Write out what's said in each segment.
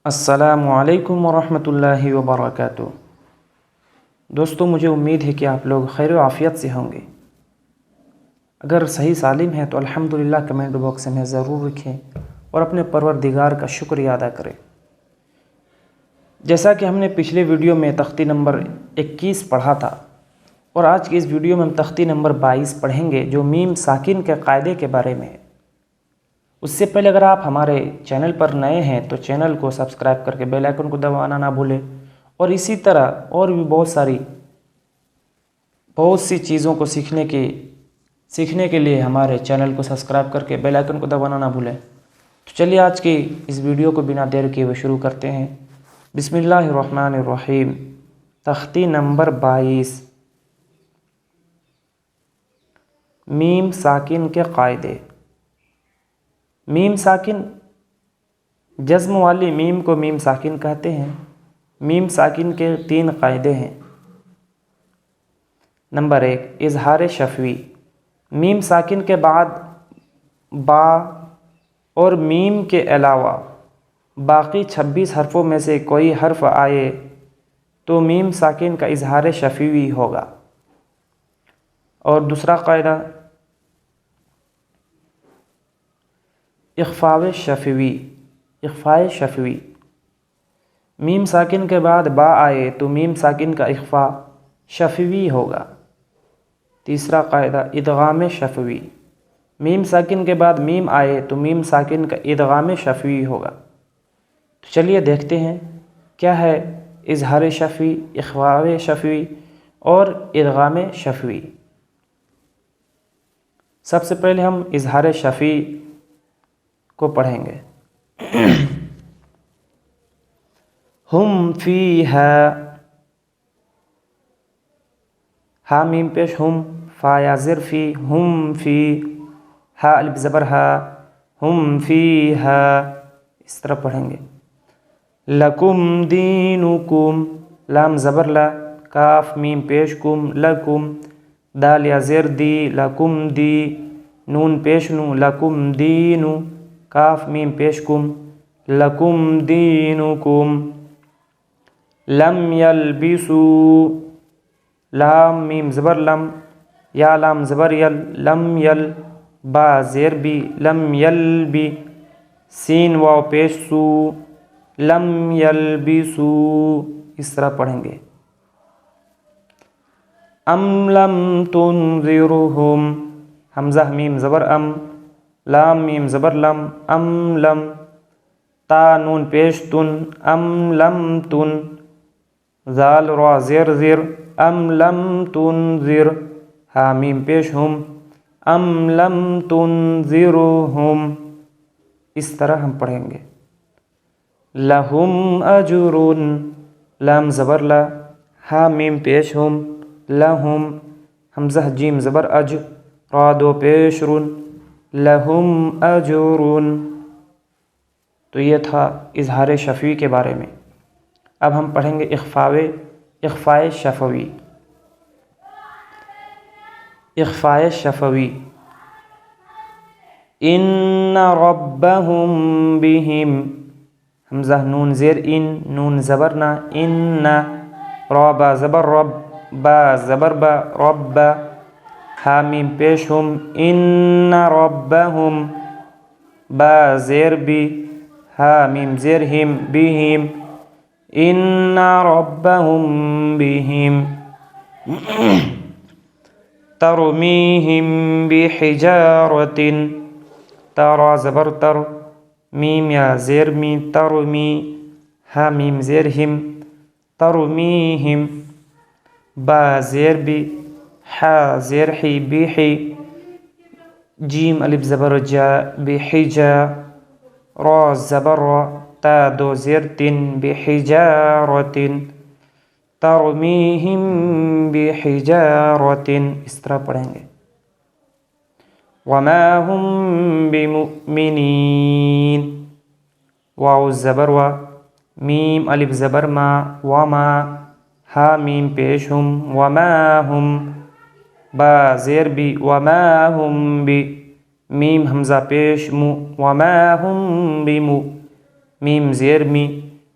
السلام علیکم ورحمۃ اللہ وبرکاتہ۔ دوستو، مجھے امید ہے کہ آپ لوگ خیر و عافیت سے ہوں گے۔ اگر صحیح سالم ہیں تو الحمدللہ کمنٹ باکس میں ضرور لکھیں اور اپنے پروردگار کا شکریہ ادا کریں۔ جیسا کہ ہم نے پچھلے ویڈیو میں تختی نمبر 21 پڑھا تھا، اور آج کی اس ویڈیو میں ہم تختی نمبر 22 پڑھیں گے، جو میم ساکن کے قاعدے کے بارے میں ہے۔ اس سے پہلے اگر آپ ہمارے چینل پر نئے ہیں تو چینل کو سبسکرائب کر کے بیل آئیکن کو دبانا نہ بھولیں، اور اسی طرح اور بھی بہت سی چیزوں کو سیکھنے کے لیے ہمارے چینل کو سبسکرائب کر کے بیل آئیکن کو دبانا نہ بھولیں۔ تو چلیے آج کی اس ویڈیو کو بنا دیر کیے ہوئے شروع کرتے ہیں۔ بسم اللہ الرحمن الرحیم۔ تختی نمبر 22، میم ساکن کے قاعدے۔ میم ساکن، جزم والی میم کو میم ساکن کہتے ہیں۔ میم ساکن کے 3 قاعدے ہیں۔ نمبر 1، اظہار شفوی۔ میم ساکن کے بعد با اور میم کے علاوہ باقی 26 حرفوں میں سے کوئی حرف آئے تو میم ساکن کا اظہار شفوی ہوگا۔ اور دوسرا قاعدہ، اخفاء شفوی۔ میم ساکن کے بعد با آئے تو میم ساکن کا اخفاء شفوی ہوگا۔ تیسرا قاعدہ، ادغام شفوی۔ میم ساکن کے بعد میم آئے تو میم ساکن کا ادغام شفوی ہوگا۔ تو چلیے دیکھتے ہیں کیا ہے اظہار شفوی، اخفاء شفوی اور ادغام شفوی۔ سب سے پہلے ہم اظہار شفوی کو پڑھیں گے۔ ہم فیہا، ہا میم پیش ہم، فا یا زر فی، ہم فی، ہا الف زبر ہا، ہم فیہا، اس طرح پڑھیں گے۔ لکم دینکم، لام زبر لا، کاف میم پیش کم، لکم، دال یا زر دی، لکم دی، نون پیش نو، لکم دینو، کاف میم پیش کم، لکم دینکم۔ لم یلبسو، لام میم زبر لم، یا لام زبر یل، لم یل، با زیر بی، لم یلبی، سین واو پیش سو، لم یلبسو، اس طرح پڑھیں گے۔ ام لم تنذرہم، حمزہ میم زبر ام، لام میم زبر لم، ام لم، تا نون پیش تن، ام لم تن، ذال را زیر زیر، ام لم تنذر، ہا میم پیش ہم، ام لم تنذرہم، اس طرح ہم پڑھیں گے۔ لہم اجر، لام زبر لا، ہا میم پیش ہم، لہم، حمزہ جیم زبر اج، را دو پیش رن، لہم اجر۔ تو یہ تھا اظہار شفوی کے بارے میں۔ اب ہم پڑھیں گے اخفاء شفوی۔ اخفاء شفوی، ان ربہم بہم، حمزہ نون زیر ان، نون زبر نا، ان، را با زبر رب، با زبر با، رب، ہا میم پیش ہم، ان ربہم، با زیر بی، ہا میم زیر ہم، بہم، ان ربہم بہم۔ ترمیہم بحجارۃ، ترا زبر تر، میم یا زیر می، ترمی، ہا میم زیر ہم، ترمیہم، با زیر بی، ہا زیر حی، بحی، جیم الف زبر جا، بحجا، را زبر را، تا دو زیر تن، بحجارۃ، ترمیہم بحجارۃ، اس طرح پڑھیں گے۔ وما ہم بمؤمنین، واو زبر وا، میم الف زبر ما، وما، ہا میم پیش ہم، وما ہم، با زیر بی، وما ہم بی، میم حمزہ پیش مو، وما ہم بمو، میم زیر می،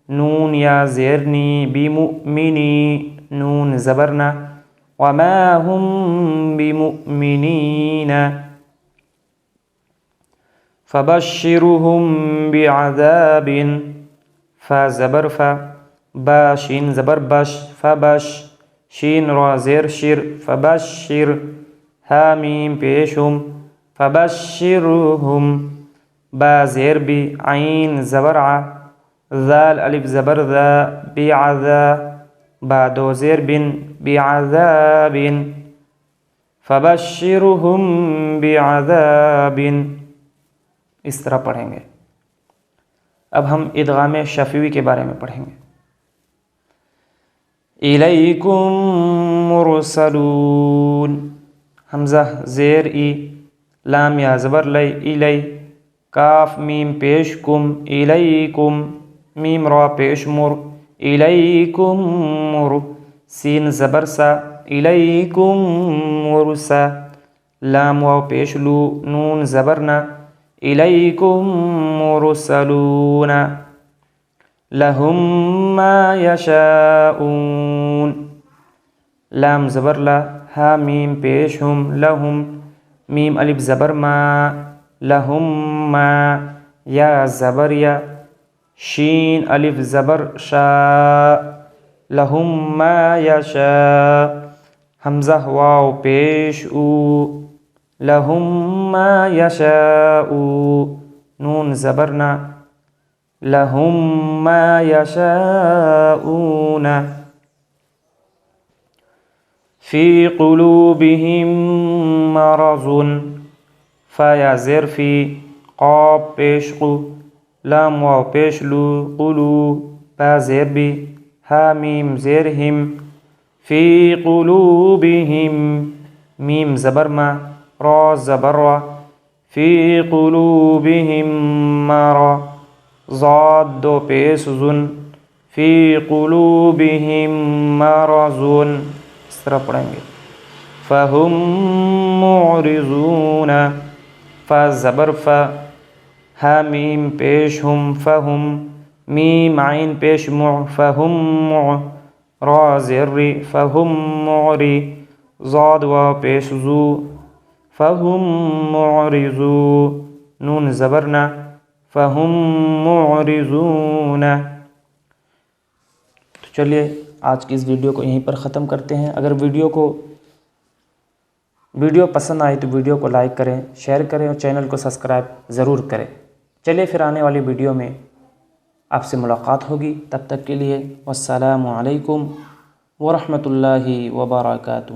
نون یا زیرنی بمؤمنی نون زبرنا وما هم بمؤمنین فبشرهم بعذاب فا زبر فا با شین زبر بش فبش شین را زیر شر فبشر ها میم پیشم فبشرهم با زیر بی عین زبر ع ذال الف زبر ذا بعذا با دو زیر بن بعذاب فبشرهم بعذاب اس طرح پڑھیں گے۔ اب ہم ادغام شفوی کے بارے میں پڑھیں گے۔ الیکم مرسلون حمزہ زیر ای لام یا زبر لئی الی کاف میم پیش کم الیکم میم را پیش مر الیکم مر سین زبر سا الیکم مرسا لام واو پیش لو نون زبرنا الیکم مرسلون لهم ما یشاءون لام زبر لا ہا میم پیش ہم لهم میم الف زبر ما لهم ما یا زبر یا شین الف زبر شا لهم ما یشاء حمزہ واو پیش او لهم ما یشاء نون زبرنا لهم ما یشاءون فی قلوبهم مرض فا یا زیر فی قاب پیش قو لام واو پیش لو قلو با زیر بی ہا میم زیر ہم فی قلوبهم میم زبر ما را زبر را فی قلوبهم مرض ضاد دو پیش زن فی قلوبهم مرض اس طرح پڑھیں گے۔ فہم معرضون فا زبر فا ہا میم پیش ہم فہم میم عین پیش مع فہم مع را زر ری فہم معری ضاد واو پیش زو فہم معرضو نون زبرنا فہم معرضون۔ تو چلیے آج کی اس ویڈیو کو یہیں پر ختم کرتے ہیں۔ اگر ویڈیو پسند آئی تو ویڈیو کو لائک کریں، شیئر کریں اور چینل کو سبسکرائب ضرور کریں۔ چلیے پھر آنے والی ویڈیو میں آپ سے ملاقات ہوگی، تب تک کے لیے والسلام علیکم ورحمۃ اللہ وبرکاتہ۔